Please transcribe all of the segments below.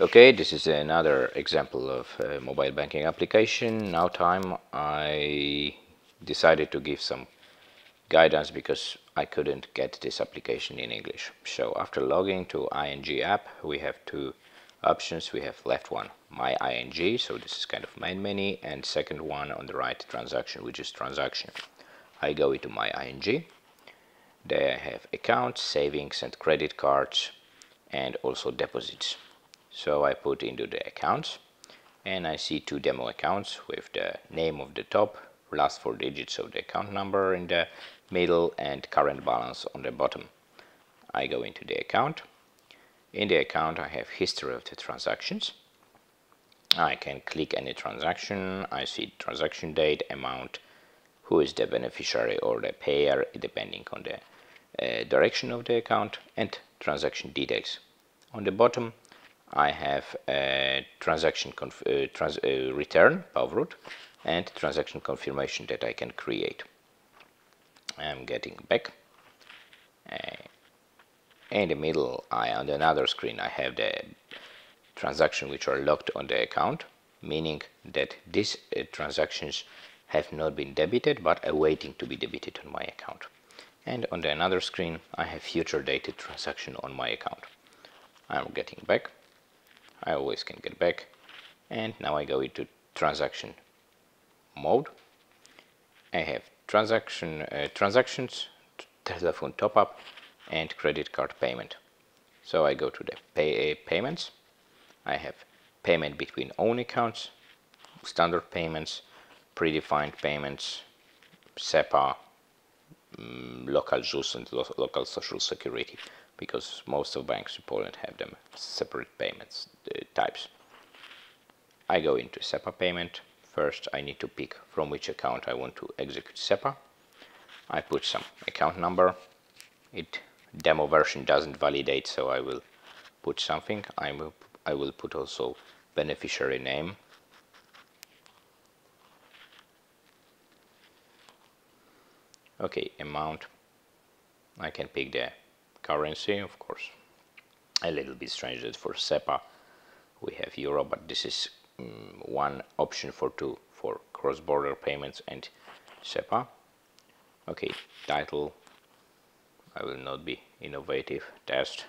Okay, this is another example of a mobile banking application. Now I decided to give some guidance because I couldn't get this application in English. So after logging to ING app, we have two options. We have left one, My ING, so this is kind of main menu, and second one on the right, transaction, which is transaction. I go into My ING. There I have accounts, savings and credit cards, and also deposits. So I put into the accounts and I see two demo accounts with the name of the top, last four digits of the account number in the middle, and current balance on the bottom. I go into the account. In the account I have history of the transactions. I can click any transaction. I see transaction date, amount, who is the beneficiary or the payer depending on the direction of the account, and transaction details. On the bottom I have a transaction return, Pavroot, and transaction confirmation that I can create. I'm getting back. In the middle, on another screen, I have the transactions which are locked on the account, meaning that these transactions have not been debited but awaiting to be debited on my account. And on the another screen, I have future dated transaction on my account. I'm getting back. I always can get back, and now I go into transaction mode. I have transactions, telephone top up, and credit card payment. So I go to the payments. I have payment between own accounts, standard payments, predefined payments, SEPA, local ZUS, and local social security, because most of banks in Poland have them separate payments types. I go into SEPA payment. First I need to pick from which account I want to execute SEPA. I put some account number. Demo version doesn't validate, so I will put something. I will put also beneficiary name. Okay, amount. I can pick the currency, of course. A little bit strange that for SEPA we have euro, but this is one option for cross-border payments and SEPA. Okay, title. I will not be innovative. Test.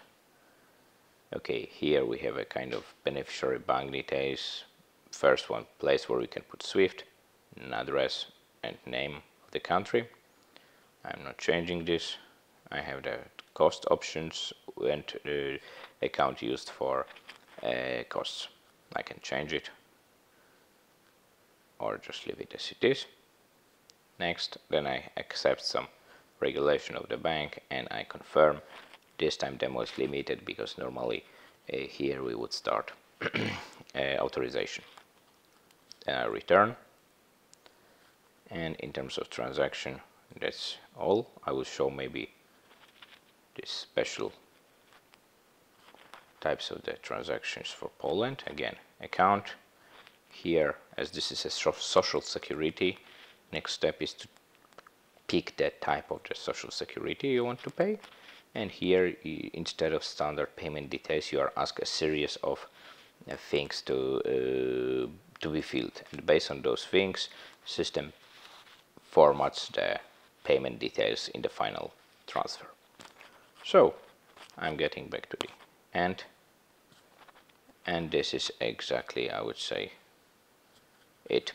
Okay, here we have a kind of beneficiary bank details. First one, place where we can put SWIFT, an address, and name of the country. I'm not changing this. I have the cost options and account used for costs. I can change it or just leave it as it is. Next, then I accept some regulation of the bank and I confirm. This time demo is limited because normally here we would start authorization. Then I return, and in terms of transaction, that's all. I will show maybe this special types of the transactions for Poland. Again, account. Here, as this is a social security, next step is to pick the type of the social security you want to pay. And here, instead of standard payment details, you are asked a series of things to be filled. And based on those things, system formats the payment details in the final transfer. So I'm getting back to the end, and this is exactly, I would say, it.